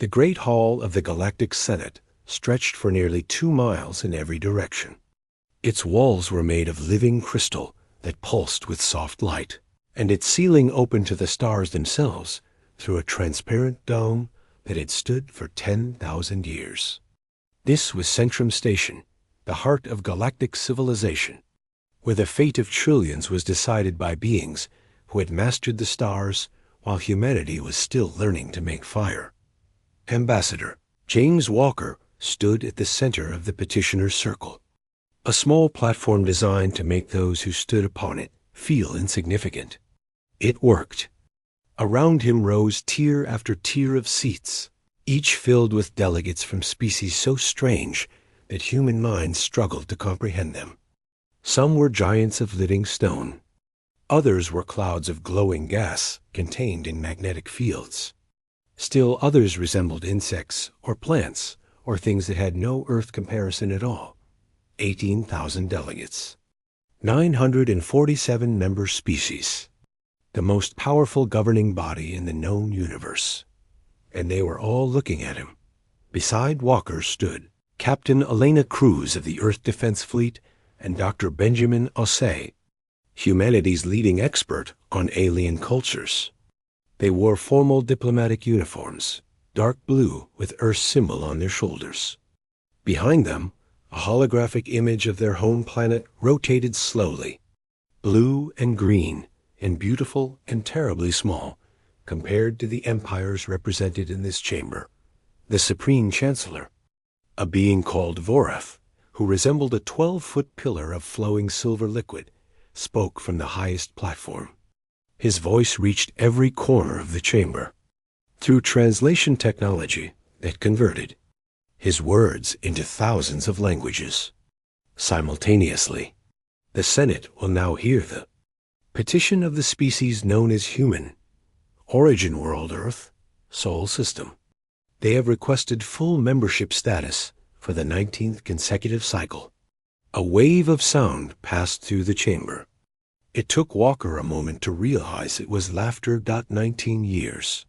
The Great Hall of the Galactic Senate stretched for nearly 2 miles in every direction. Its walls were made of living crystal that pulsed with soft light, and its ceiling opened to the stars themselves through a transparent dome that had stood for 10,000 years. This was Centrum Station, the heart of galactic civilization, where the fate of trillions was decided by beings who had mastered the stars while humanity was still learning to make fire. Ambassador James Walker stood at the center of the petitioner's circle, a small platform designed to make those who stood upon it feel insignificant. It worked. Around him rose tier after tier of seats, each filled with delegates from species so strange that human minds struggled to comprehend them. Some were giants of living stone. Others were clouds of glowing gas contained in magnetic fields. Still others resembled insects or plants or things that had no Earth comparison at all. 18,000 delegates. 947 member species. The most powerful governing body in the known universe. And they were all looking at him. Beside Walker stood Captain Elena Cruz of the Earth Defense Fleet and Dr. Benjamin Osei, humanity's leading expert on alien cultures. They wore formal diplomatic uniforms, dark blue with Earth's symbol on their shoulders. Behind them, a holographic image of their home planet rotated slowly, blue and green, and beautiful and terribly small, compared to the empires represented in this chamber. The Supreme Chancellor, a being called Vorath, who resembled a 12-foot pillar of flowing silver liquid, spoke from the highest platform. His voice reached every corner of the chamber. Through translation technology that converted his words into thousands of languages. Simultaneously, the Senate will now hear the petition of the species known as human, origin world Earth, Sol System. They have requested full membership status for the 19th consecutive cycle. A wave of sound passed through the chamber. It took Walker a moment to realize it was laughter. 19 years.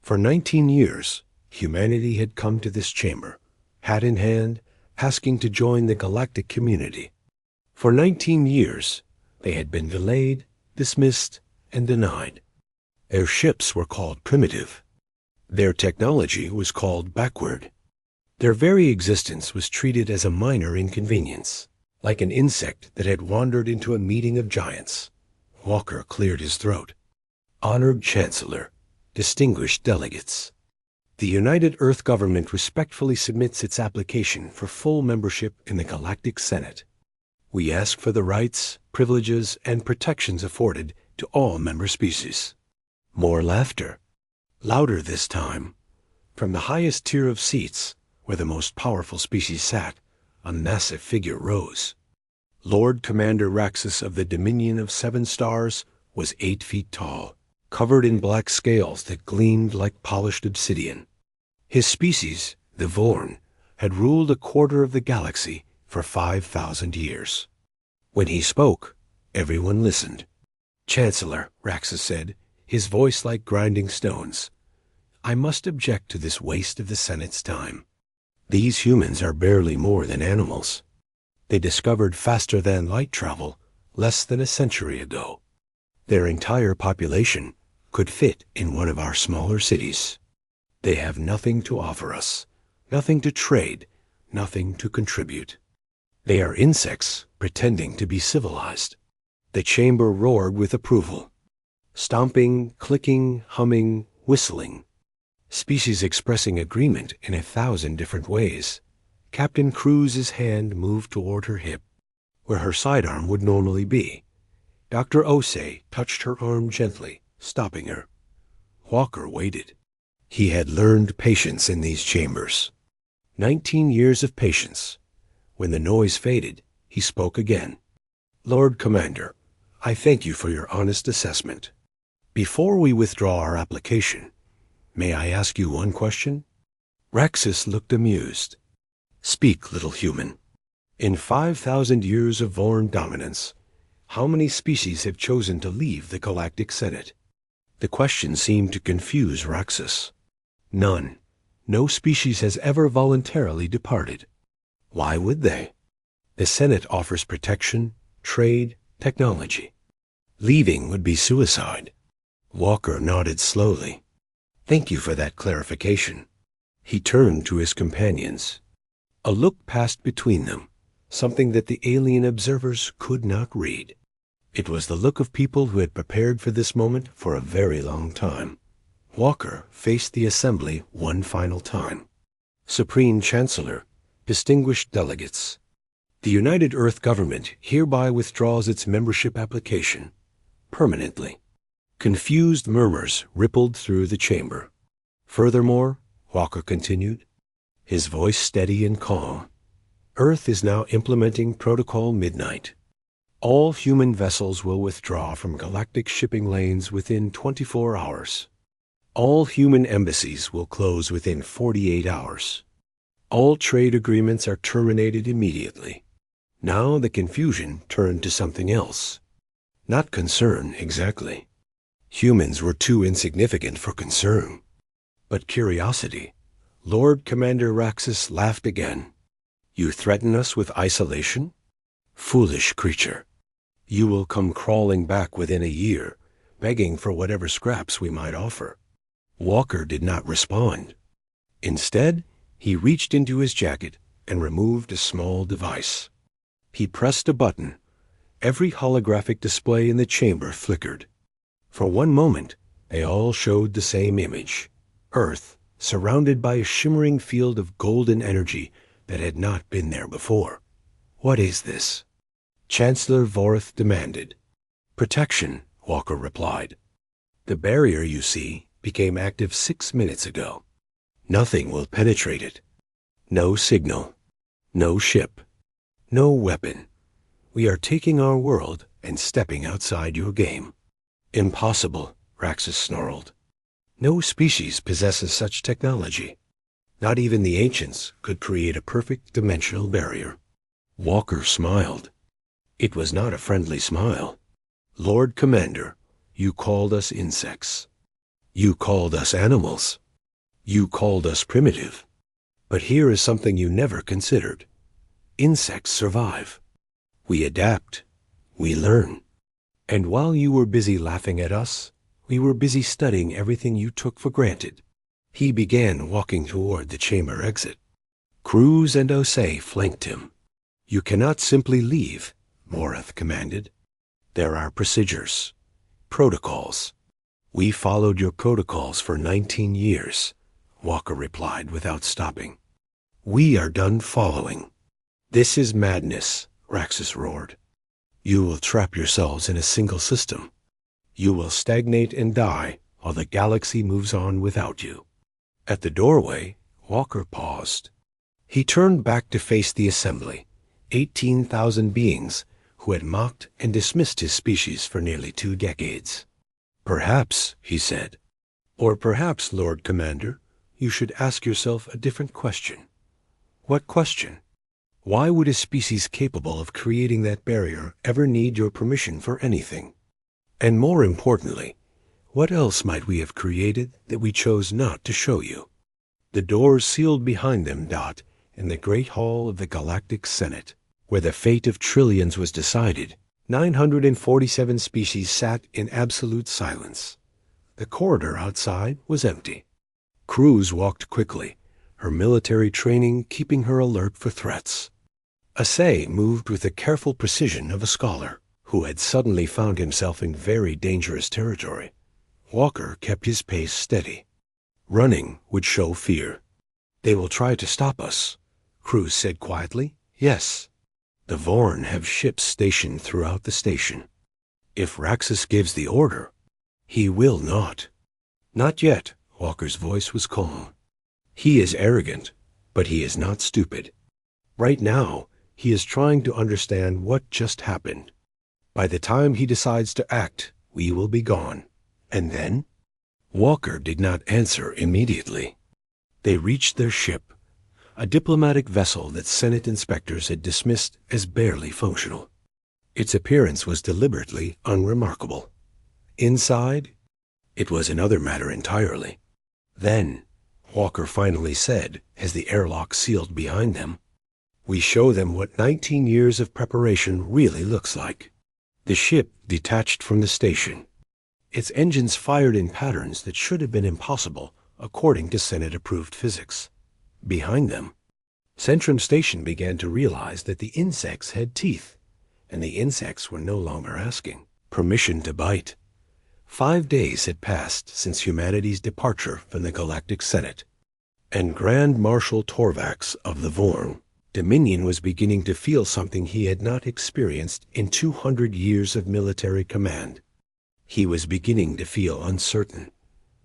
For 19 years, humanity had come to this chamber, hat in hand, asking to join the galactic community. For 19 years, they had been delayed, dismissed, and denied. Their ships were called primitive. Their technology was called backward. Their very existence was treated as a minor inconvenience, like an insect that had wandered into a meeting of giants. Walker cleared his throat. Honored Chancellor, distinguished delegates, the United Earth Government respectfully submits its application for full membership in the Galactic Senate. We ask for the rights, privileges, and protections afforded to all member species. More laughter. Louder this time. From the highest tier of seats, where the most powerful species sat, a massive figure rose. Lord Commander Raxus of the Dominion of 7 Stars was 8 feet tall, covered in black scales that gleamed like polished obsidian. His species, the Vorn, had ruled a quarter of the galaxy for 5,000 years. When he spoke, everyone listened. Chancellor, Raxus said, his voice like grinding stones, I must object to this waste of the Senate's time. These humans are barely more than animals. They discovered faster than light travel less than a century ago. Their entire population could fit in one of our smaller cities. They have nothing to offer us, nothing to trade, nothing to contribute. They are insects pretending to be civilized. The chamber roared with approval. Stomping, clicking, humming, whistling. Species expressing agreement in 1,000 different ways. Captain Cruz's hand moved toward her hip, where her sidearm would normally be. Dr. Osei touched her arm gently, stopping her. Walker waited. He had learned patience in these chambers. 19 years of patience. When the noise faded, he spoke again. Lord Commander, I thank you for your honest assessment. Before we withdraw our application, may I ask you one question? Raxus looked amused. Speak, little human. In 5,000 years of Vorn dominance, how many species have chosen to leave the Galactic Senate? The question seemed to confuse Raxus. None. No species has ever voluntarily departed. Why would they? The Senate offers protection, trade, technology. Leaving would be suicide. Walker nodded slowly. Thank you for that clarification. He turned to his companions. A look passed between them, something that the alien observers could not read. It was the look of people who had prepared for this moment for a very long time. Walker faced the assembly one final time. Supreme Chancellor, distinguished delegates, the United Earth Government hereby withdraws its membership application, permanently. Confused murmurs rippled through the chamber. Furthermore, Walker continued, his voice steady and calm, Earth is now implementing Protocol Midnight. All human vessels will withdraw from galactic shipping lanes within 24 hours. All human embassies will close within 48 hours. All trade agreements are terminated immediately. Now the confusion turned to something else. Not concern, exactly. Humans were too insignificant for concern. But curiosity. Lord Commander Raxus laughed again. You threaten us with isolation? Foolish creature. You will come crawling back within a year, begging for whatever scraps we might offer. Walker did not respond. Instead, he reached into his jacket and removed a small device. He pressed a button. Every holographic display in the chamber flickered. For one moment, they all showed the same image. Earth, surrounded by a shimmering field of golden energy that had not been there before. What is this? Chancellor Vorith demanded. Protection, Walker replied. The barrier, you see, became active 6 minutes ago. Nothing will penetrate it. No signal. No ship. No weapon. We are taking our world and stepping outside your game. Impossible, Raxus snarled. No species possesses such technology. Not even the ancients could create a perfect dimensional barrier. Walker smiled. It was not a friendly smile. Lord Commander, you called us insects. You called us animals. You called us primitive. But here is something you never considered. Insects survive. We adapt. We learn. And while you were busy laughing at us, we were busy studying everything you took for granted. He began walking toward the chamber exit. Cruz and Osei flanked him. You cannot simply leave, Vorith commanded. There are procedures, protocols. We followed your protocols for 19 years, Walker replied without stopping. We are done following. This is madness, Raxus roared. You will trap yourselves in a single system. You will stagnate and die while the galaxy moves on without you. At the doorway, Walker paused. He turned back to face the assembly, 18,000 beings who had mocked and dismissed his species for nearly 2 decades. Perhaps, he said, or perhaps, Lord Commander, you should ask yourself a different question. What question? Why would a species capable of creating that barrier ever need your permission for anything? And more importantly, what else might we have created that we chose not to show you? The doors sealed behind them Dot in the great hall of the Galactic Senate, where the fate of trillions was decided. 947 species sat in absolute silence. The corridor outside was empty. Cruz walked quickly, her military training keeping her alert for threats. Osei moved with the careful precision of a scholar who had suddenly found himself in very dangerous territory. Walker kept his pace steady. Running would show fear. They will try to stop us, Cruz said quietly. Yes. The Vorn have ships stationed throughout the station. If Raxus gives the order, he will not. Not yet, Walker's voice was calm. He is arrogant, but he is not stupid. Right now, he is trying to understand what just happened. By the time he decides to act, we will be gone. And then? Walker did not answer immediately. They reached their ship, a diplomatic vessel that Senate inspectors had dismissed as barely functional. Its appearance was deliberately unremarkable. Inside, it was another matter entirely. Then, Walker finally said as the airlock sealed behind them. We show them what 19 years of preparation really looks like. The ship detached from the station. Its engines fired in patterns that should have been impossible, according to Senate-approved physics. Behind them, Centrum Station began to realize that the insects had teeth, and the insects were no longer asking permission to bite. 5 days had passed since humanity's departure from the Galactic Senate, and Grand Marshal Torvax of the Vorn, Dominion was beginning to feel something he had not experienced in 200 years of military command. He was beginning to feel uncertain.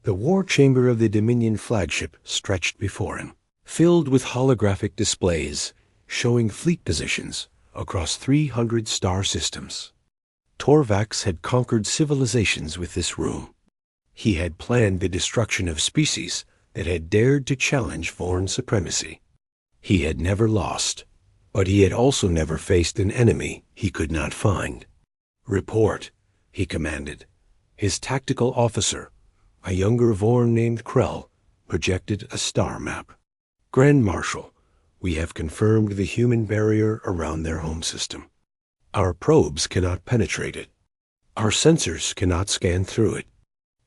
The war chamber of the Dominion flagship stretched before him, filled with holographic displays showing fleet positions across 300 star systems. Torvax had conquered civilizations with this room. He had planned the destruction of species that had dared to challenge foreign supremacy. He had never lost, but he had also never faced an enemy he could not find. Report, he commanded. His tactical officer, a younger Vorn named Krell, projected a star map. Grand Marshal, we have confirmed the human barrier around their home system. Our probes cannot penetrate it. Our sensors cannot scan through it.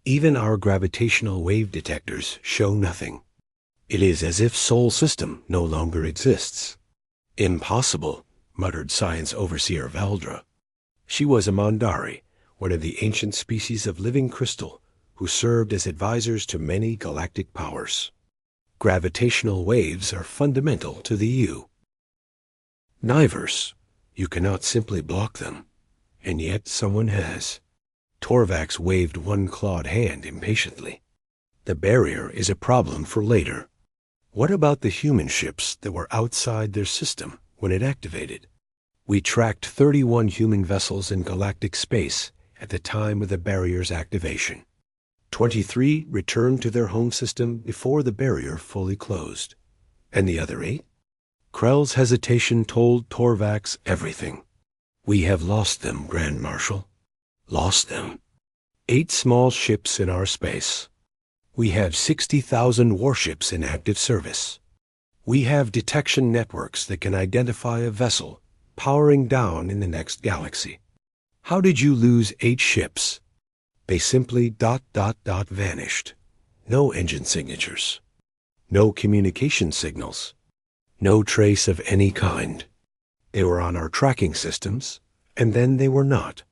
Even our gravitational wave detectors show nothing. It is as if Sol System no longer exists. Impossible, muttered Science Overseer Valdra. She was a Mondari, one of the ancient species of living crystal, who served as advisors to many galactic powers. Gravitational waves are fundamental to the U. Nivers, you cannot simply block them, and yet someone has. Torvax waved one clawed hand impatiently. The barrier is a problem for later. What about the human ships that were outside their system when it activated? We tracked 31 human vessels in galactic space at the time of the barrier's activation. 23 returned to their home system before the barrier fully closed. And the other 8? Krell's hesitation told Torvax everything. We have lost them, Grand Marshal. Lost them. 8 small ships in our space. We have 60,000 warships in active service. We have detection networks that can identify a vessel powering down in the next galaxy. How did you lose 8 ships? They simply ... vanished. No engine signatures. No communication signals. No trace of any kind. They were on our tracking systems, and then they were not.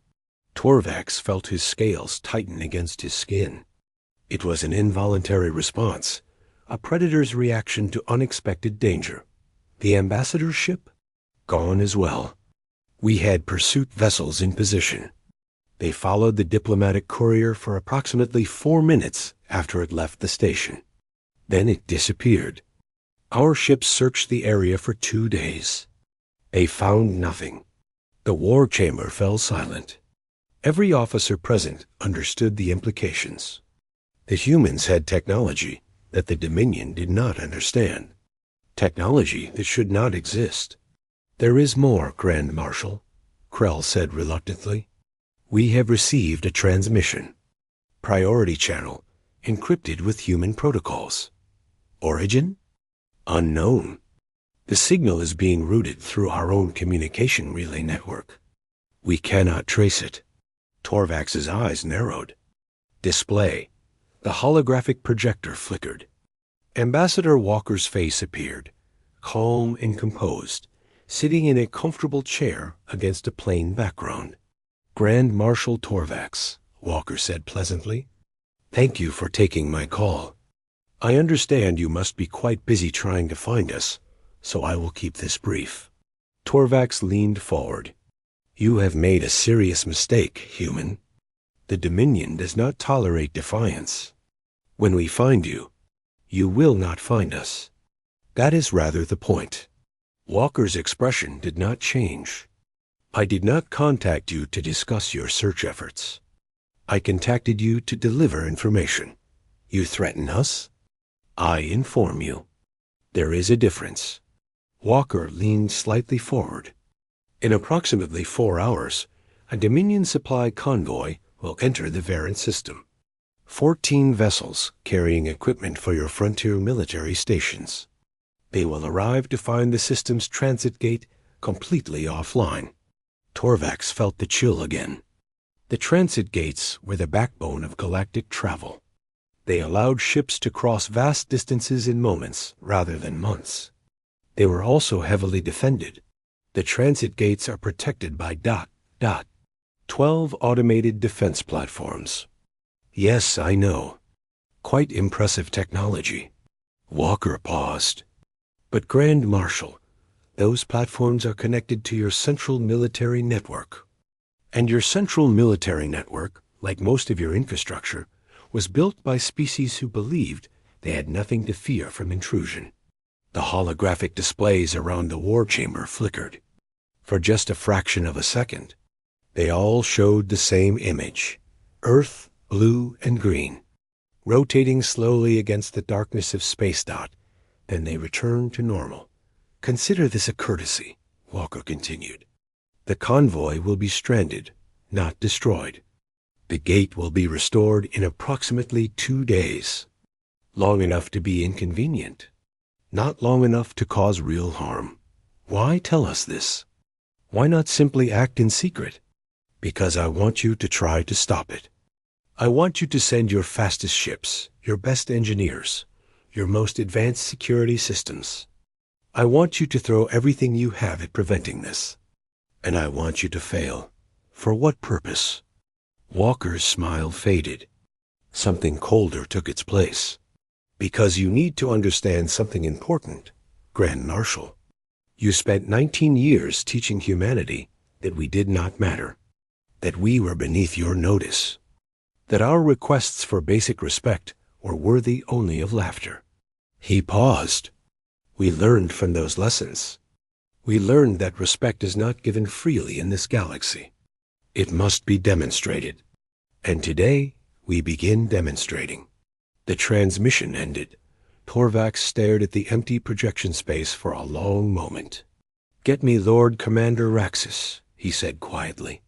Torvax felt his scales tighten against his skin. It was an involuntary response, a predator's reaction to unexpected danger. The ambassador's ship? Gone as well. We had pursuit vessels in position. They followed the diplomatic courier for approximately 4 minutes after it left the station. Then it disappeared. Our ships searched the area for 2 days. They found nothing. The war chamber fell silent. Every officer present understood the implications. The humans had technology that the Dominion did not understand. Technology that should not exist. There is more, Grand Marshal, Krell said reluctantly. We have received a transmission. Priority channel, encrypted with human protocols. Origin? Unknown. The signal is being routed through our own communication relay network. We cannot trace it. Torvax's eyes narrowed. Display. The holographic projector flickered. Ambassador Walker's face appeared, calm and composed, sitting in a comfortable chair against a plain background. Grand Marshal Torvax, Walker said pleasantly. Thank you for taking my call. I understand you must be quite busy trying to find us, so I will keep this brief. Torvax leaned forward. You have made a serious mistake, human. The Dominion does not tolerate defiance. When we find you, you will not find us. That is rather the point. Walker's expression did not change. I did not contact you to discuss your search efforts. I contacted you to deliver information. You threaten us? I inform you. There is a difference. Walker leaned slightly forward. In approximately 4 hours, a Dominion supply convoy will enter the Varan system. 14 vessels carrying equipment for your frontier military stations. They will arrive to find the system's transit gate completely offline. Torvax felt the chill again. The transit gates were the backbone of galactic travel. They allowed ships to cross vast distances in moments rather than months. They were also heavily defended. The transit gates are protected by 12 automated defense platforms. Yes, I know. Quite impressive technology. Walker paused. But Grand Marshal, those platforms are connected to your central military network. And your central military network, like most of your infrastructure, was built by species who believed they had nothing to fear from intrusion. The holographic displays around the war chamber flickered. For just a fraction of a second, they all showed the same image: Earth, blue and green, rotating slowly against the darkness of space. Then they returned to normal. Consider this a courtesy, Walker continued. The convoy will be stranded, not destroyed. The gate will be restored in approximately 2 days. Long enough to be inconvenient, not long enough to cause real harm. Why tell us this? Why not simply act in secret? Because I want you to try to stop it. I want you to send your fastest ships, your best engineers, your most advanced security systems. I want you to throw everything you have at preventing this. And I want you to fail. For what purpose? Walker's smile faded. Something colder took its place. Because you need to understand something important, Grand Marshal. You spent 19 years teaching humanity that we did not matter, that we were beneath your notice, that our requests for basic respect were worthy only of laughter. He paused. We learned from those lessons. We learned that respect is not given freely in this galaxy. It must be demonstrated. And today, we begin demonstrating. The transmission ended. Torvax stared at the empty projection space for a long moment. Get me Lord Commander Raxus, he said quietly,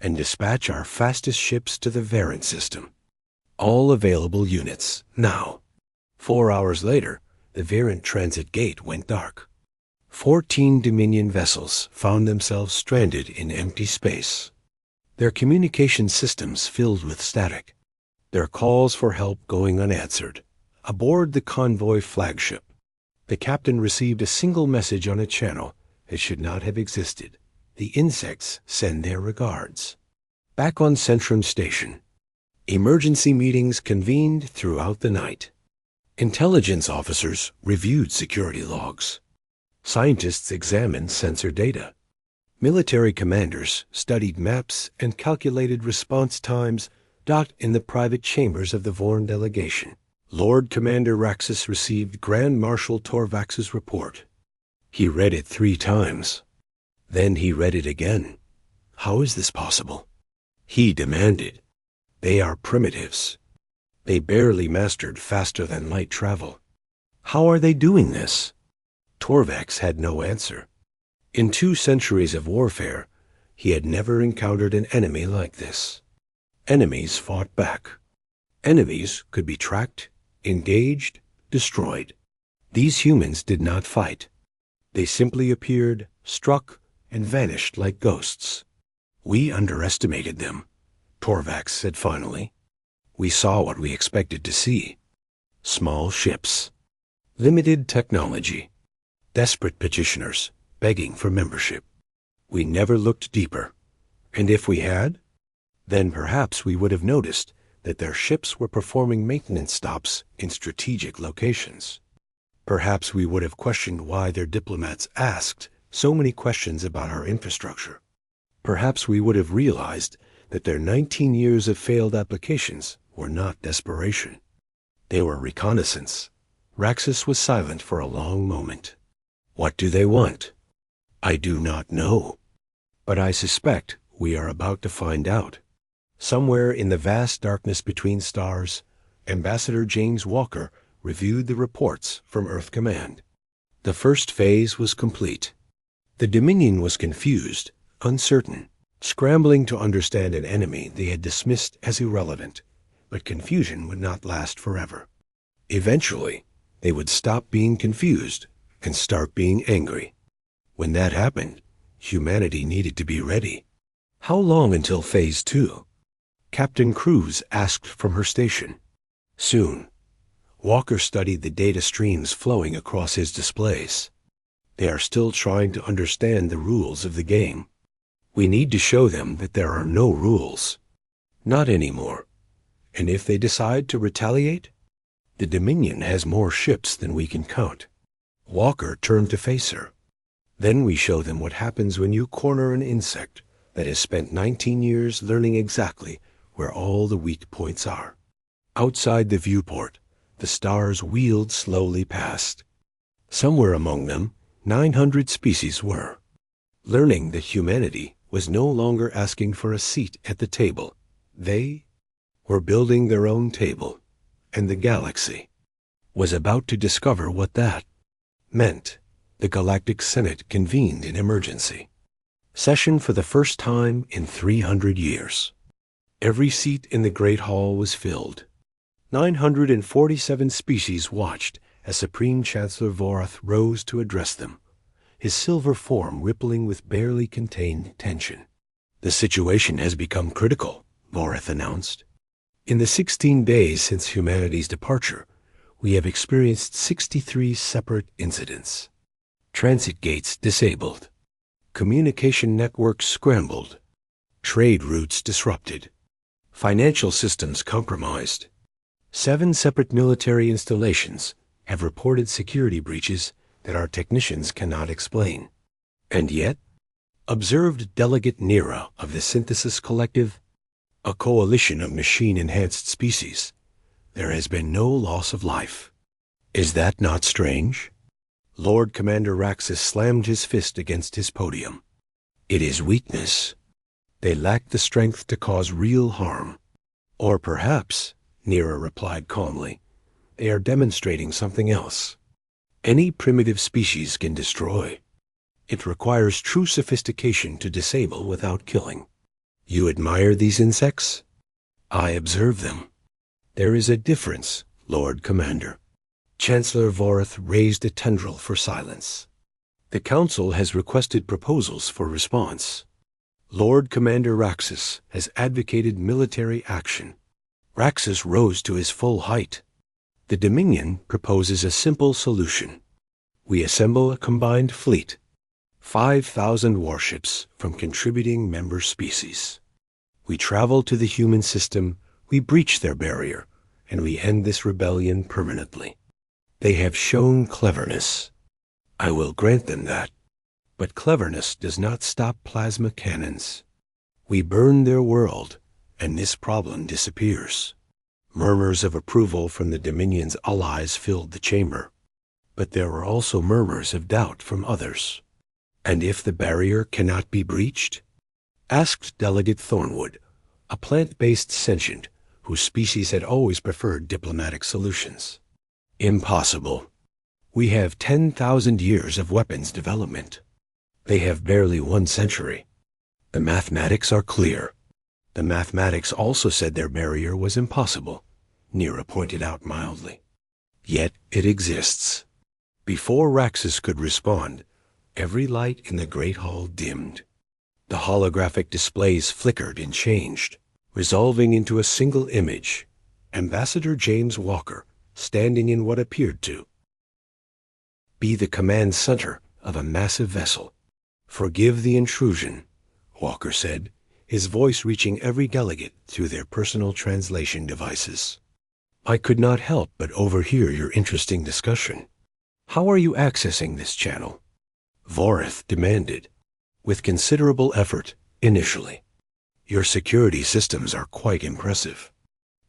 and dispatch our fastest ships to the Variant system. All available units, now. 4 hours later, the Variant transit gate went dark. 14 Dominion vessels found themselves stranded in empty space. Their communication systems filled with static. Their calls for help going unanswered. Aboard the convoy flagship, the captain received a single message on a channel that should not have existed. The insects send their regards. Back on Centrum Station, emergency meetings convened throughout the night. Intelligence officers reviewed security logs. Scientists examined sensor data. Military commanders studied maps and calculated response times in the private chambers of the Vorn delegation. Lord Commander Raxus received Grand Marshal Torvax's report. He read it 3 times. Then he read it again. How is this possible? He demanded. They are primitives. They barely mastered faster-than-light travel. How are they doing this? Torvax had no answer. In 2 centuries of warfare, he had never encountered an enemy like this. Enemies fought back. Enemies could be tracked, engaged, destroyed. These humans did not fight. They simply appeared, struck, and vanished like ghosts. We underestimated them, Torvax said finally. We saw what we expected to see. Small ships. Limited technology. Desperate petitioners begging for membership. We never looked deeper. And if we had, then perhaps we would have noticed that their ships were performing maintenance stops in strategic locations. Perhaps we would have questioned why their diplomats asked so many questions about our infrastructure. Perhaps we would have realized that their 19 years of failed applications were not desperation. They were reconnaissance. Raxus was silent for a long moment. What do they want? I do not know. But I suspect we are about to find out. Somewhere in the vast darkness between stars, Ambassador James Walker reviewed the reports from Earth Command. The first phase was complete. The Dominion was confused, uncertain, scrambling to understand an enemy they had dismissed as irrelevant. But confusion would not last forever. Eventually, they would stop being confused and start being angry. When that happened, humanity needed to be ready. How long until Phase 2? Captain Cruz asked from her station. Soon. Walker studied the data streams flowing across his displays. They are still trying to understand the rules of the game. We need to show them that there are no rules. Not anymore. And if they decide to retaliate, the Dominion has more ships than we can count. Walker turned to face her. Then we show them what happens when you corner an insect that has spent 19 years learning exactly where all the weak points are. Outside the viewport, the stars wheeled slowly past. Somewhere among them, 900 species were. Learning that humanity was no longer asking for a seat at the table. They were building their own table, and the galaxy was about to discover what that meant. The Galactic Senate convened in emergency session for the first time in 300 years. Every seat in the Great Hall was filled. 947 species watched as Supreme Chancellor Vorath rose to address them, his silver form rippling with barely contained tension. The situation has become critical, Vorath announced. In the 16 days since humanity's departure, we have experienced 63 separate incidents. Transit gates disabled. Communication networks scrambled. Trade routes disrupted. Financial systems compromised. 7 separate military installations have reported security breaches that our technicians cannot explain. And yet, observed Delegate Nera of the Synthesis Collective, a coalition of machine-enhanced species, there has been no loss of life. Is that not strange? Lord Commander Raxus slammed his fist against his podium. It is weakness. They lack the strength to cause real harm. Or perhaps, Nera replied calmly, they are demonstrating something else. Any primitive species can destroy. It requires true sophistication to disable without killing. You admire these insects? I observe them. There is a difference, Lord Commander. Chancellor Vorath raised a tendril for silence. The Council has requested proposals for response. Lord Commander Raxus has advocated military action. Raxus rose to his full height. The Dominion proposes a simple solution. We assemble a combined fleet, 5,000 warships from contributing member species. We travel to the human system, we breach their barrier, and we end this rebellion permanently. They have shown cleverness. I will grant them that. But cleverness does not stop plasma cannons. We burn their world, and this problem disappears. Murmurs of approval from the Dominion's allies filled the chamber. But there were also murmurs of doubt from others. And if the barrier cannot be breached? Asked Delegate Thornwood, a plant-based sentient whose species had always preferred diplomatic solutions. Impossible. We have 10,000 years of weapons development. They have barely 1 century. The mathematics are clear. The mathematics also said their barrier was impossible, Nera pointed out mildly. Yet it exists. Before Raxus could respond, every light in the Great Hall dimmed. The holographic displays flickered and changed, resolving into a single image. Ambassador James Walker, standing in what appeared to be the command center of a massive vessel. Forgive the intrusion, Walker said, his voice reaching every delegate through their personal translation devices. I could not help but overhear your interesting discussion. How are you accessing this channel? Vorath demanded, with considerable effort initially. Your security systems are quite impressive.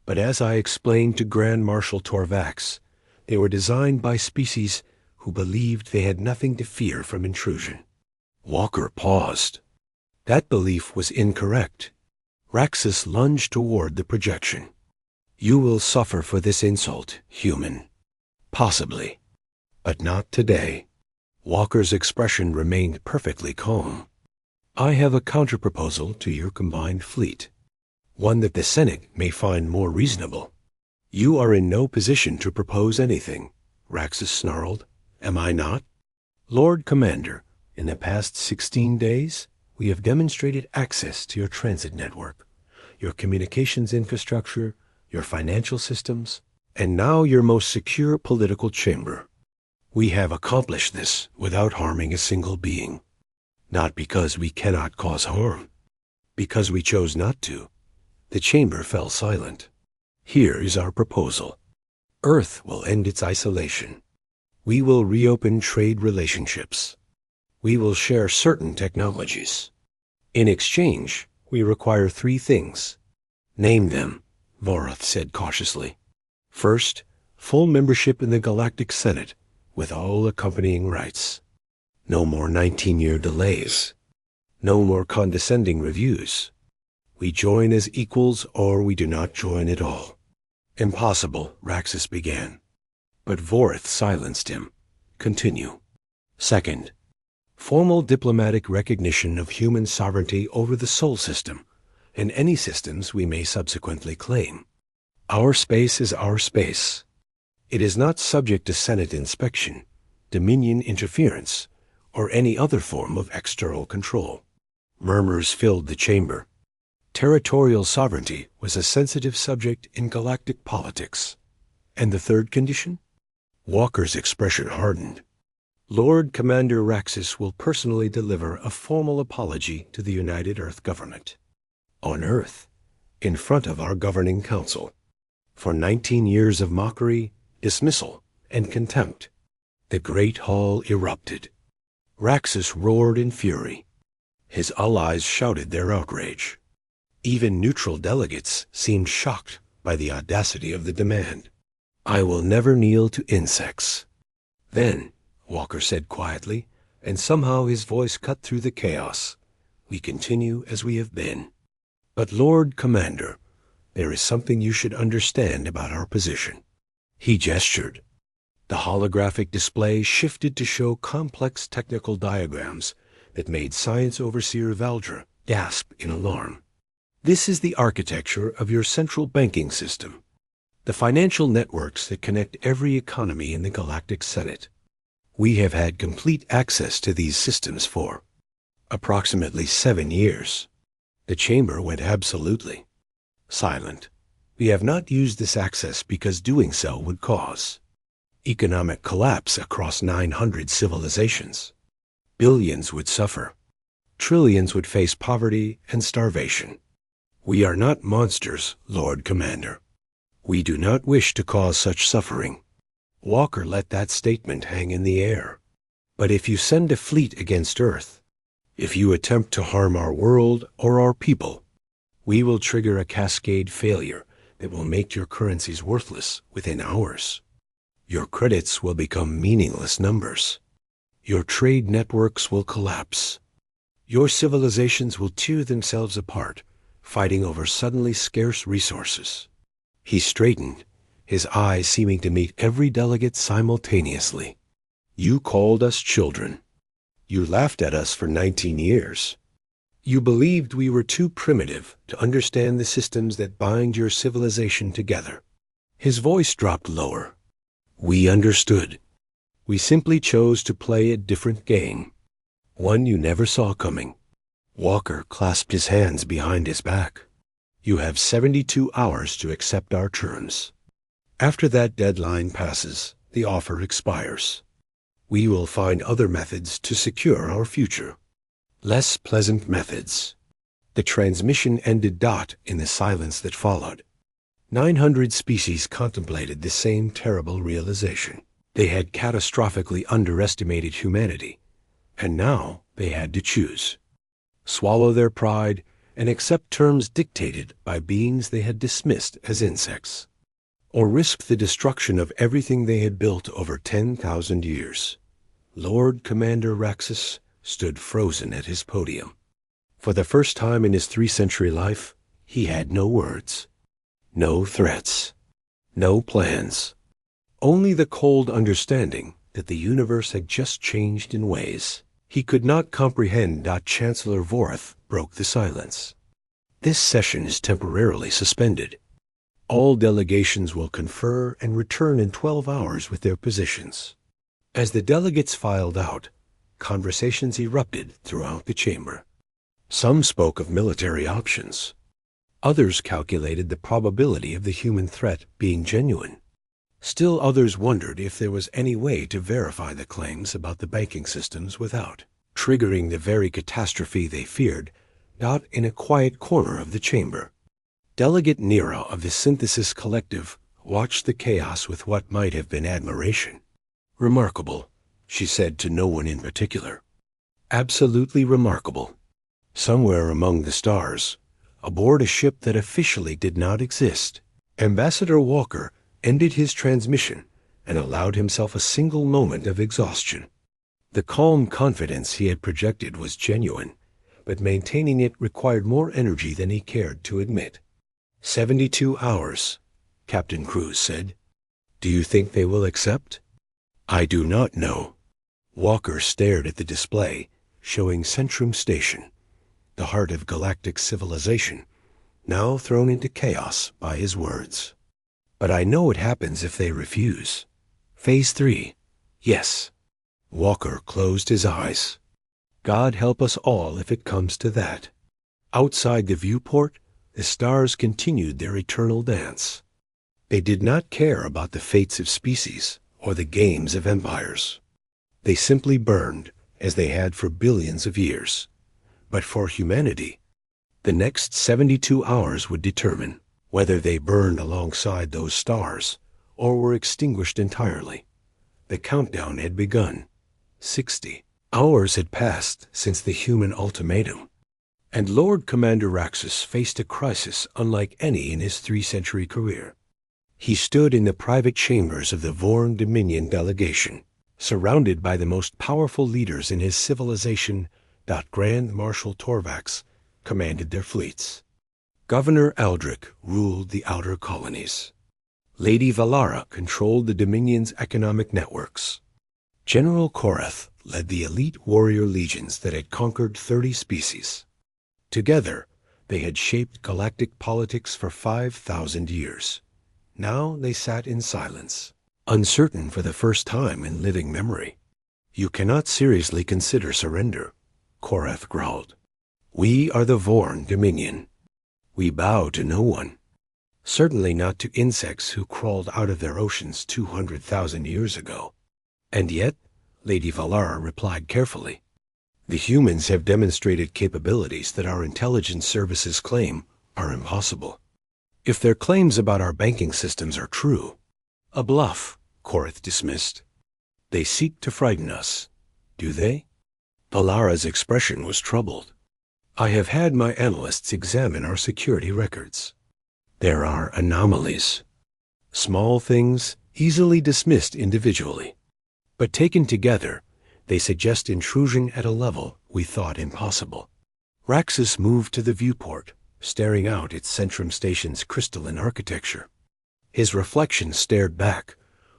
But as I explained to Grand Marshal Torvax, they were designed by species who believed they had nothing to fear from intrusion. Walker paused. That belief was incorrect. Raxus lunged toward the projection. You will suffer for this insult, human. Possibly. But not today. Walker's expression remained perfectly calm. I have a counterproposal to your combined fleet. one that the Senate may find more reasonable. You are in no position to propose anything, Raxus snarled. Am I not? Lord Commander, in the past 16 days, we have demonstrated access to your transit network, your communications infrastructure, your financial systems, and now your most secure political chamber. We have accomplished this without harming a single being. Not because we cannot cause harm. Because we chose not to. The chamber fell silent. Here is our proposal. Earth will end its isolation. We will reopen trade relationships. We will share certain technologies. In exchange, we require 3 things. Name them, Vorath said cautiously. First, full membership in the Galactic Senate, with all accompanying rights. No more 19-year delays. No more condescending reviews. We join as equals or we do not join at all. Impossible, Raxus began. But Vorath silenced him. Continue. Second, formal diplomatic recognition of human sovereignty over the Sol system, and any systems we may subsequently claim. Our space is our space. It is not subject to Senate inspection, Dominion interference, or any other form of external control. Murmurs filled the chamber. Territorial sovereignty was a sensitive subject in galactic politics. And the third condition? Walker's expression hardened. Lord Commander Raxus will personally deliver a formal apology to the United Earth government. On Earth, in front of our governing council. For 19 years of mockery, dismissal, and contempt. The great hall erupted. Raxus roared in fury. His allies shouted their outrage. Even neutral delegates seemed shocked by the audacity of the demand. I will never kneel to insects. Then, Walker said quietly, and somehow his voice cut through the chaos, we continue as we have been. But Lord Commander, there is something you should understand about our position. He gestured. The holographic display shifted to show complex technical diagrams that made Science Overseer Valdra gasp in alarm. This is the architecture of your central banking system, the financial networks that connect every economy in the Galactic Senate. We have had complete access to these systems for approximately 7 years. The chamber went absolutely silent. We have not used this access because doing so would cause economic collapse across 900 civilizations. Billions would suffer. Trillions would face poverty and starvation. We are not monsters, Lord Commander. We do not wish to cause such suffering. Walker let that statement hang in the air. But if you send a fleet against Earth, if you attempt to harm our world or our people, we will trigger a cascade failure that will make your currencies worthless within hours. Your credits will become meaningless numbers. Your trade networks will collapse. Your civilizations will tear themselves apart, fighting over suddenly scarce resources. He straightened, his eyes seeming to meet every delegate simultaneously. You called us children. You laughed at us for 19 years. You believed we were too primitive to understand the systems that bind your civilization together. His voice dropped lower. We understood. We simply chose to play a different game, one you never saw coming. Walker clasped his hands behind his back. You have 72 hours to accept our terms. After that deadline passes, the offer expires. We will find other methods to secure our future. Less pleasant methods. The transmission ended in the silence that followed. 900 species contemplated the same terrible realization. They had catastrophically underestimated humanity, and now they had to choose. Swallow their pride and accept terms dictated by beings they had dismissed as insects, or risk the destruction of everything they had built over 10,000 years. Lord Commander Raxus stood frozen at his podium. For the first time in his 3-century life, he had no words, no threats, no plans, only the cold understanding that the universe had just changed in ways he could not comprehend. Chancellor Vorath broke the silence. This session is temporarily suspended. All delegations will confer and return in 12 hours with their positions. As the delegates filed out, conversations erupted throughout the chamber. Some spoke of military options. Others calculated the probability of the human threat being genuine. Still others wondered if there was any way to verify the claims about the banking systems without triggering the very catastrophe they feared, out in a quiet corner of the chamber. Delegate Nero of the Synthesis Collective watched the chaos with what might have been admiration. "Remarkable," she said to no one in particular. "Absolutely remarkable. Somewhere among the stars, aboard a ship that officially did not exist, Ambassador Walker ended his transmission and allowed himself a single moment of exhaustion. The calm confidence he had projected was genuine, but maintaining it required more energy than he cared to admit. 72 hours, Captain Cruz said. "Do you think they will accept?" "I do not know." Walker stared at the display, showing Centrum Station, the heart of galactic civilization, now thrown into chaos by his words. "But I know what happens if they refuse. Phase 3, yes." Walker closed his eyes. "God help us all if it comes to that." Outside the viewport, the stars continued their eternal dance. They did not care about the fates of species or the games of empires. They simply burned, as they had for billions of years. But for humanity, the next 72 hours would determine whether they burned alongside those stars or were extinguished entirely. The countdown had begun. 60 hours had passed since the human ultimatum, and Lord Commander Raxus faced a crisis unlike any in his 3-century career. He stood in the private chambers of the Vorn Dominion delegation, surrounded by the most powerful leaders in his civilization. Grand Marshal Torvax commanded their fleets. Governor Aldrich ruled the outer colonies. Lady Valara controlled the Dominion's economic networks. General Korath led the elite warrior legions that had conquered 30 species. Together, they had shaped galactic politics for 5,000 years. Now they sat in silence, uncertain for the first time in living memory. "You cannot seriously consider surrender," Korath growled. "We are the Vorn Dominion. We bow to no one. Certainly not to insects who crawled out of their oceans 200,000 years ago." "And yet," Lady Valara replied carefully, "the humans have demonstrated capabilities that our intelligence services claim are impossible. If their claims about our banking systems are true—" "A bluff," Korath dismissed. "They seek to frighten us. Do they?" Valara's expression was troubled. "I have had my analysts examine our security records. There are anomalies. Small things easily dismissed individually. But taken together, they suggest intrusion at a level we thought impossible." Raxus moved to the viewport, staring out at Centrum Station's crystalline architecture. His reflection stared back,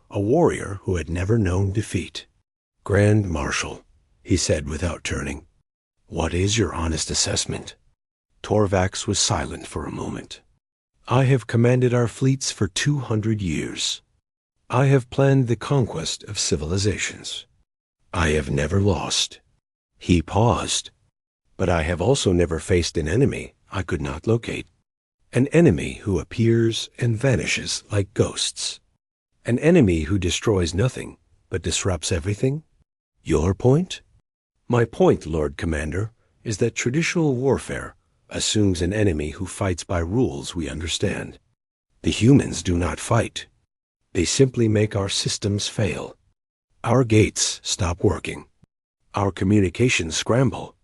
a warrior who had never known defeat. "Grand Marshal," he said without turning, "what is your honest assessment?" Torvax was silent for a moment. "I have commanded our fleets for 200 years. I have planned the conquest of civilizations. I have never lost." He paused. "But I have also never faced an enemy I could not locate. An enemy who appears and vanishes like ghosts. An enemy who destroys nothing but disrupts everything. Your point?" "My point, Lord Commander, is that traditional warfare assumes an enemy who fights by rules we understand. The humans do not fight. They simply make our systems fail. Our gates stop working. Our communications scramble.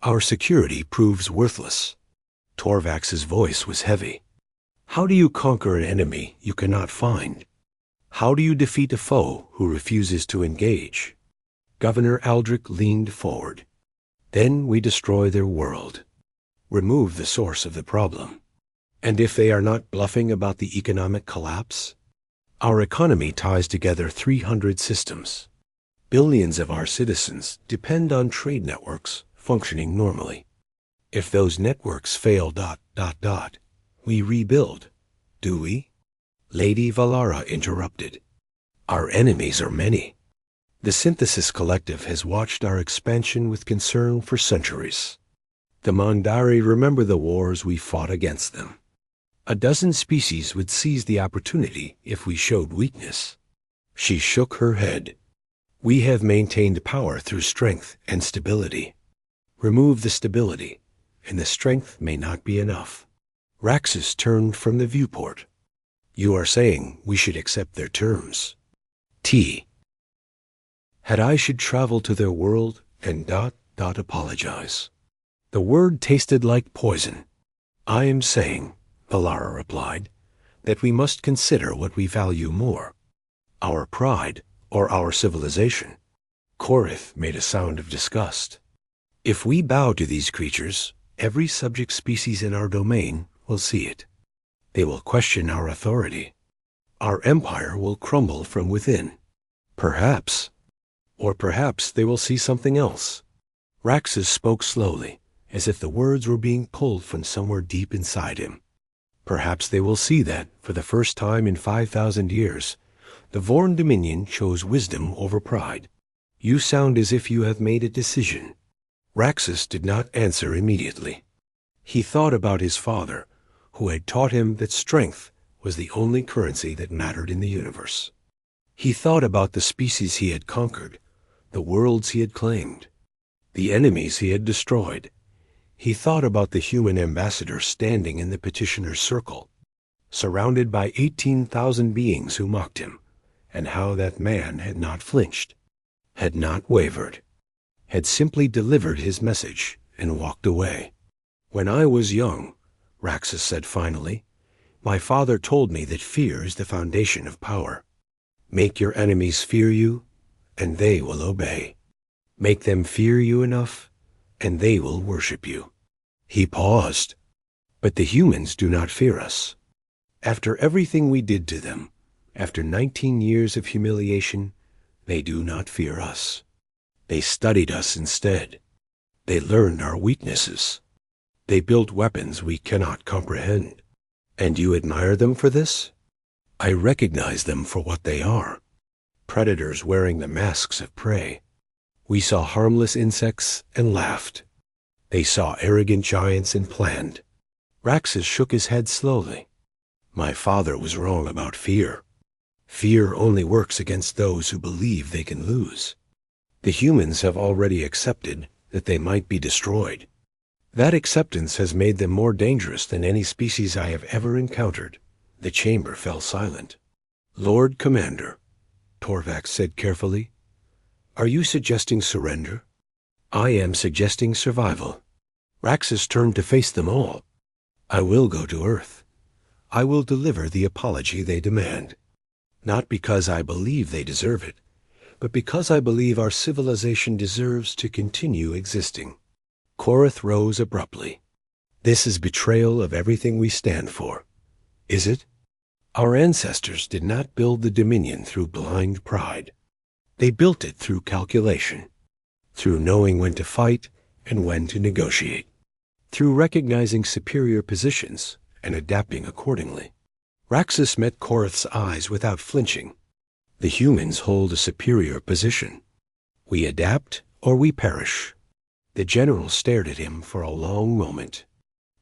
Our security proves worthless." Torvax's voice was heavy. "How do you conquer an enemy you cannot find? How do you defeat a foe who refuses to engage?" Governor Aldrich leaned forward. "Then we destroy their world. Remove the source of the problem. And if they are not bluffing about the economic collapse? Our economy ties together 300 systems. Billions of our citizens depend on trade networks functioning normally. If those networks fail ... we rebuild, do we? Lady Valara interrupted. Our enemies are many. The Synthesis Collective has watched our expansion with concern for centuries. The Mondari remember the wars we fought against them. A dozen species would seize the opportunity if we showed weakness. She shook her head. We have maintained power through strength and stability. Remove the stability, and the strength may not be enough. Raxus turned from the viewport. You are saying we should accept their terms. T. Had I should travel to their world and ... apologize. The word tasted like poison. I am saying, Valara replied, that we must consider what we value more, our pride or our civilization. Korith made a sound of disgust. If we bow to these creatures, every subject species in our domain will see it. They will question our authority. Our empire will crumble from within. Perhaps. Or perhaps they will see something else. Raxus spoke slowly, as if the words were being pulled from somewhere deep inside him. Perhaps they will see that, for the first time in 5,000 years, the Vorn Dominion chose wisdom over pride. You sound as if you have made a decision. Raxus did not answer immediately. He thought about his father, who had taught him that strength was the only currency that mattered in the universe. He thought about the species he had conquered, the worlds he had claimed, the enemies he had destroyed. He thought about the human ambassador standing in the petitioner's circle, surrounded by 18,000 beings who mocked him, and how that man had not flinched, had not wavered, had simply delivered his message and walked away. When I was young, Raxus said finally, my father told me that fear is the foundation of power. Make your enemies fear you, and they will obey. Make them fear you enough, and they will worship you. He paused. But the humans do not fear us. After everything we did to them, after 19 years of humiliation, they do not fear us. They studied us instead. They learned our weaknesses. They built weapons we cannot comprehend. And you admire them for this? I recognize them for what they are. Predators wearing the masks of prey. We saw harmless insects and laughed. They saw arrogant giants and planned. Raxus shook his head slowly. My father was wrong about fear. Fear only works against those who believe they can lose. The humans have already accepted that they might be destroyed. That acceptance has made them more dangerous than any species I have ever encountered. The chamber fell silent. Lord Commander, Torvax said carefully, are you suggesting surrender? I am suggesting survival. Raxus turned to face them all. I will go to Earth. I will deliver the apology they demand. Not because I believe they deserve it, but because I believe our civilization deserves to continue existing. Korith rose abruptly. This is betrayal of everything we stand for. Is it? Our ancestors did not build the Dominion through blind pride. They built it through calculation, through knowing when to fight and when to negotiate, through recognizing superior positions and adapting accordingly. Raxus met Korith's eyes without flinching. The humans hold a superior position. We adapt or we perish. The general stared at him for a long moment.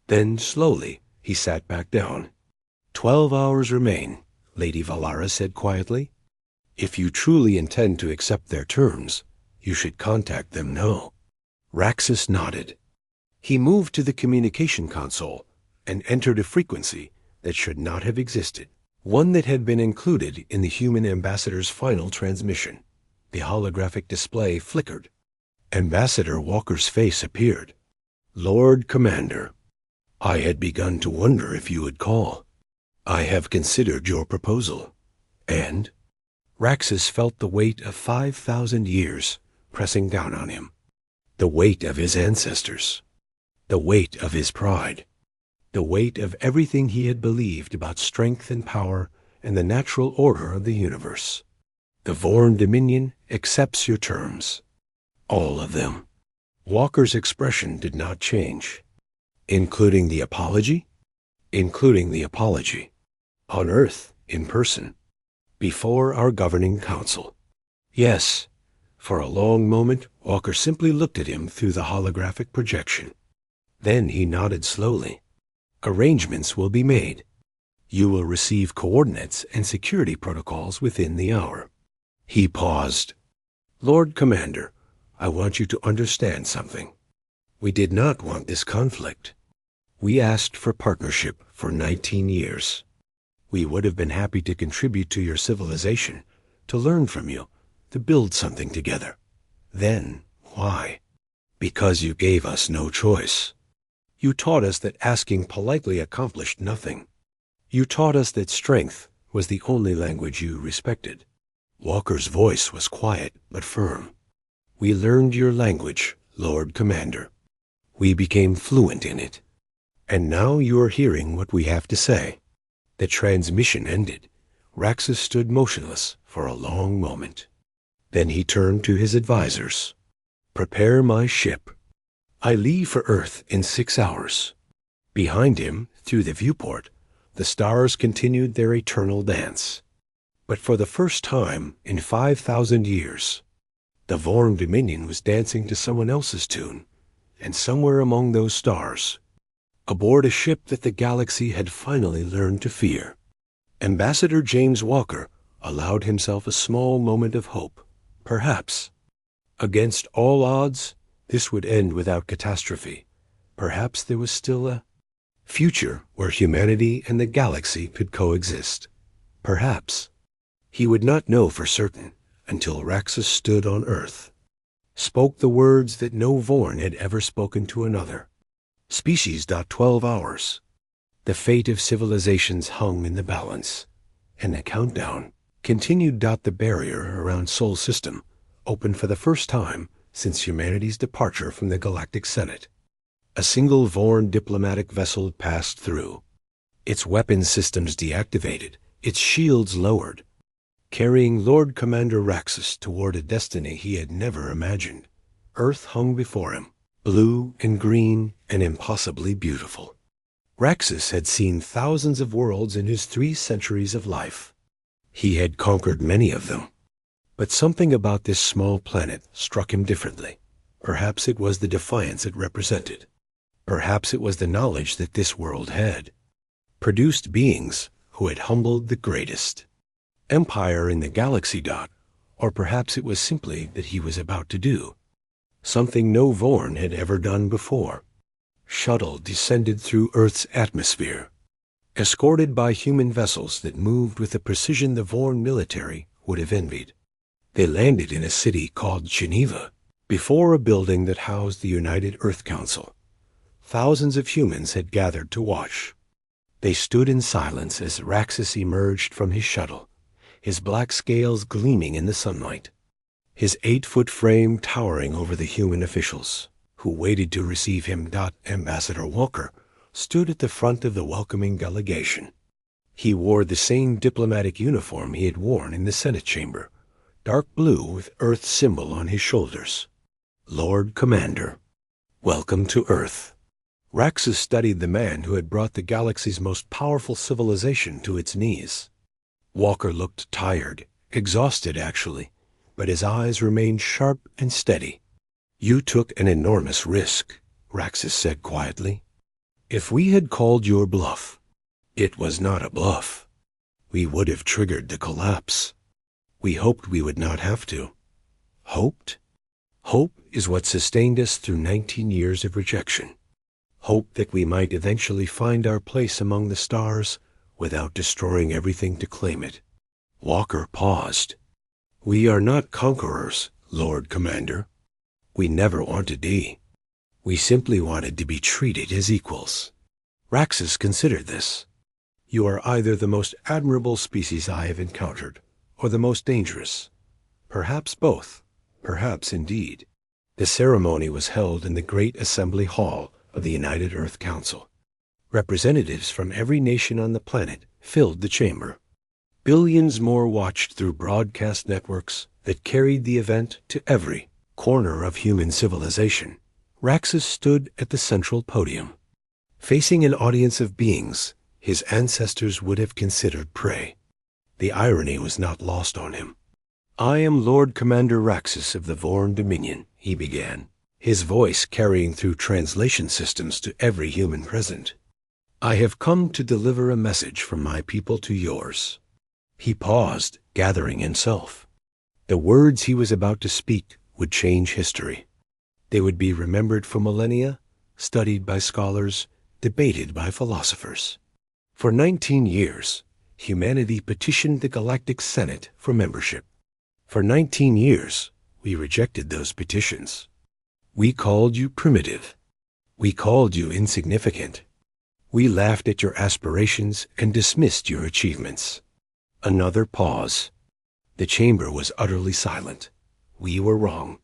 Then, slowly, he sat back down. 12 hours remain, Lady Valara said quietly. If you truly intend to accept their terms, you should contact them now. Raxus nodded. He moved to the communication console and entered a frequency that should not have existed, one that had been included in the human ambassador's final transmission. The holographic display flickered. Ambassador Walker's face appeared. Lord Commander, I had begun to wonder if you would call. I have considered your proposal, and Raxus felt the weight of 5,000 years pressing down on him, the weight of his ancestors, the weight of his pride, the weight of everything he had believed about strength and power and the natural order of the universe. The Vorn Dominion accepts your terms. All of them. Walker's expression did not change. Including the apology? Including the apology. On Earth, in person. Before our governing council. Yes. For a long moment, Walker simply looked at him through the holographic projection. Then he nodded slowly. Arrangements will be made. You will receive coordinates and security protocols within the hour. He paused. Lord Commander, I want you to understand something. We did not want this conflict. We asked for partnership for 19 years. We would have been happy to contribute to your civilization, to learn from you, to build something together. Then, why? Because you gave us no choice. You taught us that asking politely accomplished nothing. You taught us that strength was the only language you respected. Walker's voice was quiet but firm. We learned your language, Lord Commander. We became fluent in it. And now you are hearing what we have to say. The transmission ended. Raxus stood motionless for a long moment. Then he turned to his advisors. Prepare my ship. I leave for Earth in 6 hours. Behind him, through the viewport, the stars continued their eternal dance. But for the first time in 5,000 years, the Vorn Dominion was dancing to someone else's tune, and somewhere among those stars, aboard a ship that the galaxy had finally learned to fear, Ambassador James Walker allowed himself a small moment of hope. Perhaps, against all odds, this would end without catastrophe. Perhaps there was still a future where humanity and the galaxy could coexist. Perhaps. He would not know for certain until Raxus stood on Earth, spoke the words that no Vorn had ever spoken to another. Species. 12 hours. The fate of civilizations hung in the balance, and the countdown continued. The barrier around Sol System opened for the first time since humanity's departure from the Galactic Senate. A single Vorn diplomatic vessel passed through, its weapon systems deactivated, its shields lowered, carrying Lord Commander Raxus toward a destiny he had never imagined. Earth hung before him, blue and green and impossibly beautiful. Raxus had seen thousands of worlds in his 3 centuries of life. He had conquered many of them. But something about this small planet struck him differently. Perhaps it was the defiance it represented. Perhaps it was the knowledge that this world had produced beings who had humbled the greatest empire in the galaxy. Or perhaps it was simply that he was about to do something no Vorn had ever done before. Shuttle descended through Earth's atmosphere, escorted by human vessels that moved with a precision the Vorn military would have envied. They landed in a city called Geneva, before a building that housed the United Earth Council. Thousands of humans had gathered to watch. They stood in silence as Raxus emerged from his shuttle, his black scales gleaming in the sunlight, his 8-foot frame towering over the human officials, who waited to receive him. Ambassador Walker stood at the front of the welcoming delegation. He wore the same diplomatic uniform he had worn in the Senate chamber, dark blue with Earth's symbol on his shoulders. Lord Commander, welcome to Earth. Raxus studied the man who had brought the galaxy's most powerful civilization to its knees. Walker looked tired, exhausted actually, but his eyes remained sharp and steady. You took an enormous risk, Raxus said quietly. If we had called your bluff, it was not a bluff. We would have triggered the collapse. We hoped we would not have to. Hoped? Hope is what sustained us through 19 years of rejection. Hope that we might eventually find our place among the stars without destroying everything to claim it. Walker paused. We are not conquerors, Lord Commander. We never wanted to be. We simply wanted to be treated as equals. Raxus considered this. You are either the most admirable species I have encountered, or the most dangerous. Perhaps both. Perhaps indeed. The ceremony was held in the Great Assembly Hall of the United Earth Council. Representatives from every nation on the planet filled the chamber. Billions more watched through broadcast networks that carried the event to every corner of human civilization. Raxus stood at the central podium. Facing an audience of beings his ancestors would have considered prey. The irony was not lost on him. "I am Lord Commander Raxus of the Vorn Dominion," he began, his voice carrying through translation systems to every human present. "I have come to deliver a message from my people to yours." He paused, gathering himself. The words he was about to speak would change history. They would be remembered for millennia, studied by scholars, debated by philosophers. For 19 years, humanity petitioned the Galactic Senate for membership. For 19 years, we rejected those petitions. We called you primitive. We called you insignificant. We laughed at your aspirations and dismissed your achievements. Another pause. The chamber was utterly silent. We were wrong.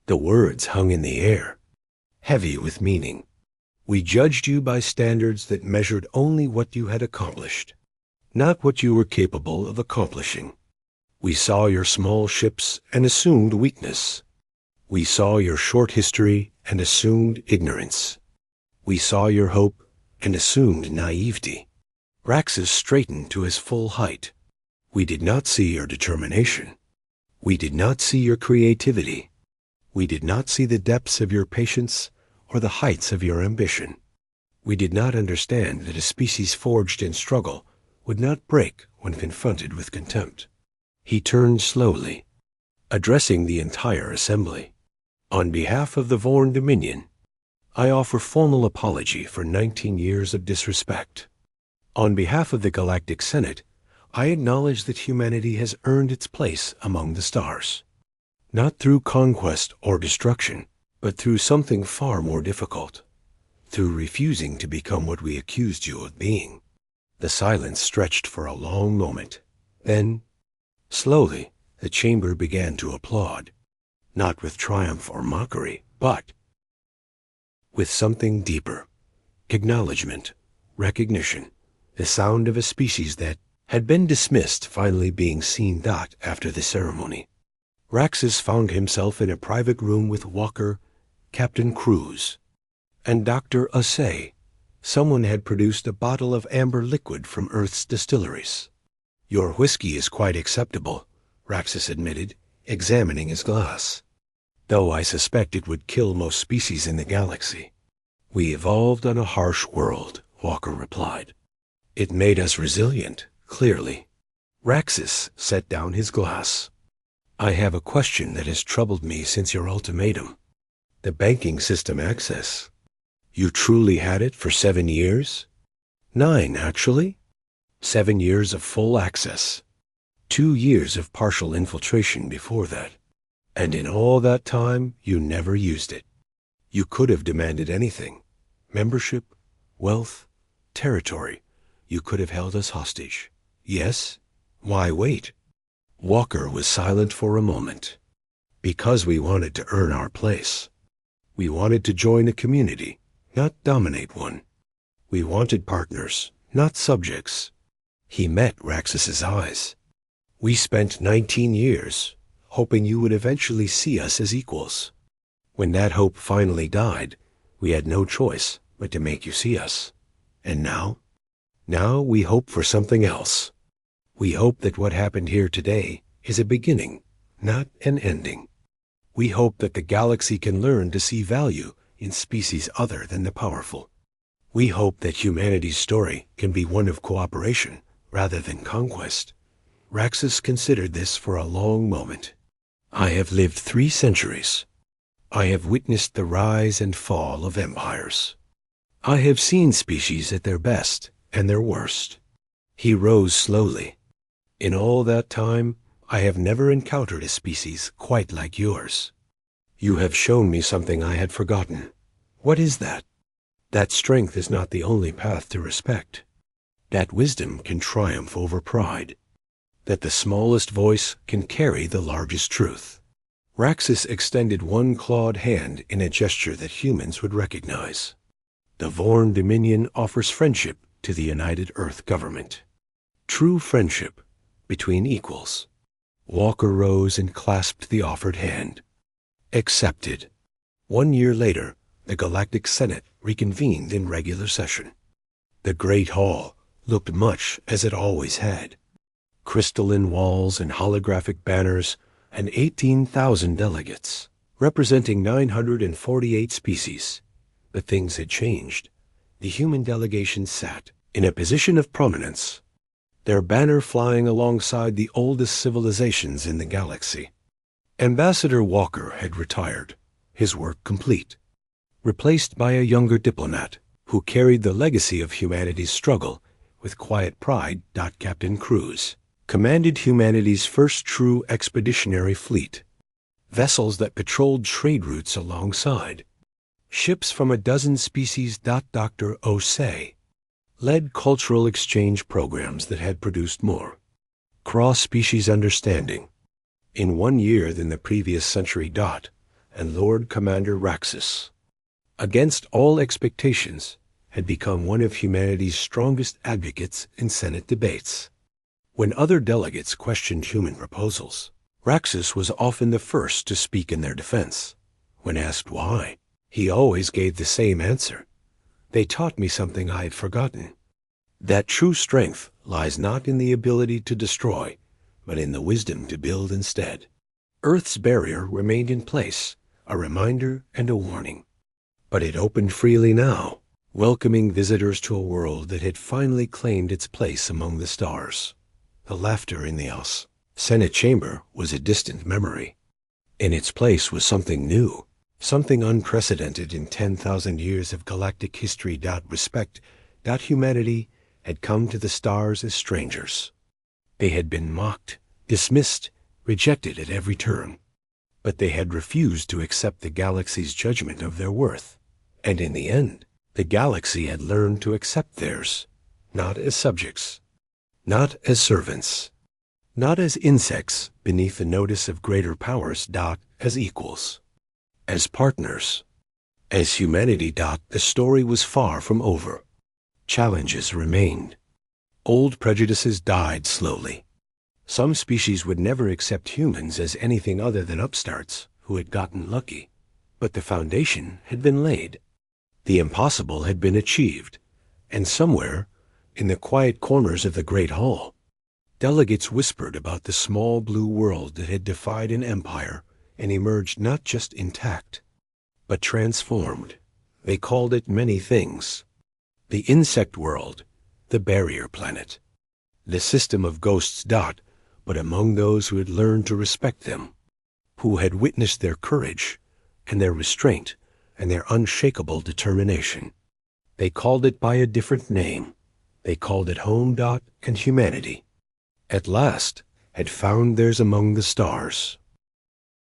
The words hung in the air, heavy with meaning. We judged you by standards that measured only what you had accomplished, not what you were capable of accomplishing. We saw your small ships and assumed weakness. We saw your short history and assumed ignorance. We saw your hope and assumed naivety. Raxus straightened to his full height. We did not see your determination. We did not see your creativity. We did not see the depths of your patience or the heights of your ambition. We did not understand that a species forged in struggle would not break when confronted with contempt. He turned slowly, addressing the entire assembly. "On behalf of the Vorn Dominion, I offer formal apology for 19 years of disrespect. On behalf of the Galactic Senate, I acknowledge that humanity has earned its place among the stars, not through conquest or destruction, but through something far more difficult, through refusing to become what we accused you of being." The silence stretched for a long moment. Then, slowly, the chamber began to applaud, not with triumph or mockery, but with something deeper. Acknowledgement, recognition, the sound of a species that had been dismissed finally being seen. After the ceremony, Raxus found himself in a private room with Walker, Captain Cruz, and Dr. Assay. Someone had produced a bottle of amber liquid from Earth's distilleries. "Your whiskey is quite acceptable," Raxus admitted, examining his glass. "Though I suspect it would kill most species in the galaxy." "We evolved on a harsh world," Walker replied. "It made us resilient, clearly." Raxus set down his glass. "I have a question that has troubled me since your ultimatum. The banking system access. You truly had it for 7 years? 9, actually. 7 years of full access. 2 years of partial infiltration before that. And in all that time, you never used it. You could have demanded anything. Membership, wealth, territory. You could have held us hostage. Yes? Why wait?" Walker was silent for a moment. "Because we wanted to earn our place. We wanted to join a community, not dominate one. We wanted partners, not subjects." He met Raxus's eyes. "We spent 19 years, hoping you would eventually see us as equals. When that hope finally died, we had no choice but to make you see us. And now? Now we hope for something else. We hope that what happened here today is a beginning, not an ending. We hope that the galaxy can learn to see value in species other than the powerful. We hope that humanity's story can be one of cooperation rather than conquest." Raxus considered this for a long moment. "I have lived 3 centuries. I have witnessed the rise and fall of empires. I have seen species at their best and their worst." He rose slowly. "In all that time, I have never encountered a species quite like yours. You have shown me something I had forgotten. What is that? That strength is not the only path to respect. That wisdom can triumph over pride. That the smallest voice can carry the largest truth." Raxus extended one clawed hand in a gesture that humans would recognize. "The Vorn Dominion offers friendship to the United Earth government. True friendship between equals." Walker rose and clasped the offered hand. "Accepted." 1 year later, the Galactic Senate reconvened in regular session. The Great Hall looked much as it always had. Crystalline walls and holographic banners, and 18,000 delegates, representing 948 species. But things had changed. The human delegation sat in a position of prominence, their banner flying alongside the oldest civilizations in the galaxy. Ambassador Walker had retired, his work complete, replaced by a younger diplomat who carried the legacy of humanity's struggle with quiet pride. Captain Cruz commanded humanity's first true expeditionary fleet, vessels that patrolled trade routes alongside, ships from a dozen species. Dr. Osei led cultural exchange programs that had produced more cross-species understanding in 1 year than the previous century. And Lord Commander Raxus, against all expectations, had become one of humanity's strongest advocates in Senate debates. When other delegates questioned human proposals, Raxus was often the first to speak in their defense. When asked why, he always gave the same answer: "They taught me something I had forgotten." That true strength lies not in the ability to destroy, but in the wisdom to build instead. Earth's barrier remained in place, a reminder and a warning. But it opened freely now, welcoming visitors to a world that had finally claimed its place among the stars. The laughter in the Senate chamber was a distant memory. In its place was something new, something unprecedented in 10,000 years of galactic history. Respect. Humanity had come to the stars as strangers. They had been mocked, dismissed, rejected at every turn. But they had refused to accept the galaxy's judgment of their worth. And in the end, the galaxy had learned to accept theirs, not as subjects, not as servants, not as insects beneath the notice of greater powers. As equals, as partners, as humanity. The story was far from over. Challenges remained. Old prejudices died slowly. Some species would never accept humans as anything other than upstarts who had gotten lucky. But the foundation had been laid. The impossible had been achieved. And somewhere, in the quiet corners of the Great Hall, delegates whispered about the small blue world that had defied an empire and emerged not just intact, but transformed. They called it many things: the insect world, the barrier planet, the system of ghosts. But among those who had learned to respect them, who had witnessed their courage and their restraint and their unshakable determination, they called it by a different name. They called it home. And humanity, at last, had found theirs among the stars.